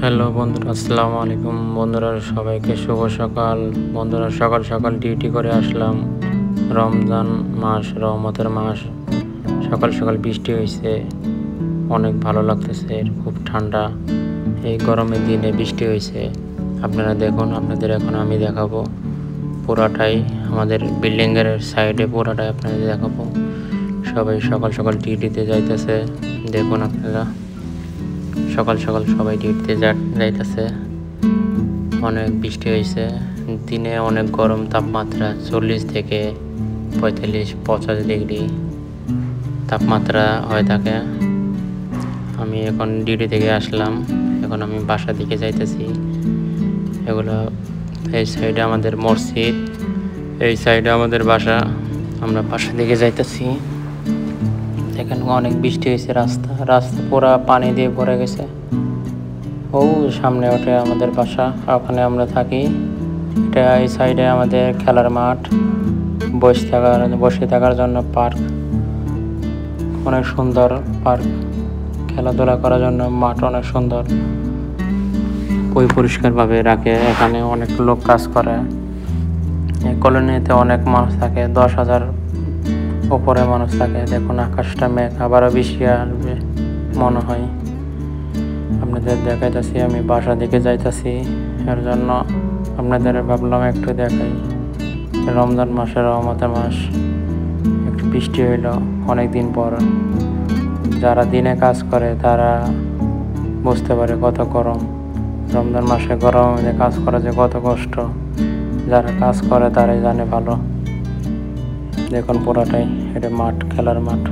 Hello বন্ধুরা, আসসালামু আলাইকুম। বন্ধুরা সবাইকে শুভ সকাল। বন্ধুরা সকাল সকাল ডিউটি করে আসলাম। রমজান মাস, রহমতের মাস। সকাল সকাল বৃষ্টি হয়েছে, অনেক ভালো লাগতেছে। খুব ঠান্ডা, এই গরমের দিনে বৃষ্টি হয়েছে। আপনারা দেখুন, আপনাদের এখন আমি দেখাবো পুরাটাই, আমাদের বিল্ডিংয়ের সাইডে পুরাটাই আপনাদের দেখাবো। সবাই সকাল সকাল ডিউটিতে যাইতেছে, দেখুন আপনারা। সকাল সকাল সবাই ডিউটিতে যাইতেছে। অনেক বৃষ্টি হয়েছে, দিনে অনেক গরম তাপমাত্রা, 40 থেকে 45-50 ডিগ্রি তাপমাত্রা হয়ে থাকে। আমি এখন ডিউটি থেকে আসলাম, এখন আমি বাসা দিকে যাইতেছি। এগুলো এই সাইডে আমাদের মসজিদ, এই সাইডে আমাদের বাসা। আমরা বাসা দিকে যাইতেছি। এখানে অনেক বৃষ্টি হয়েছে, রাস্তা পুরা পানি দিয়ে ভরে গেছে। সামনে ওঠে আমাদের বাসা, ওখানে আমরা থাকি। এটা এই সাইডে আমাদের খেলার মাঠ, বসে থাকার জন্য পার্ক, অনেক সুন্দর পার্ক। খেলাধুলা করার জন্য মাঠ অনেক সুন্দর, পরিষ্কারভাবে রাখে। এখানে অনেক লোক কাজ করে। এই কলোনিতে অনেক মানুষ থাকে, 10,000 উপরে মানুষ থাকে। দেখুন আকাশটা মেঘ, আবারও বৃষ্টি আসবে মনে হয়। আপনাদের দেখাইতেছি, আমি বাসা দিকে যাইতেছি। এর জন্য আপনাদের ভাবলাম একটু দেখাই। রমজান মাসের রহমতের মাস, একটু বৃষ্টি হইল অনেক দিন পর। যারা দিনে কাজ করে তারা বুঝতে পারে কত গরম। রমজান মাসে গরমের মধ্যে কাজ করা যে কত কষ্ট, যারা কাজ করে তারাই জানে ভালো। দেখুন পুরাটাই এটা মাঠ, খেলার মাঠ।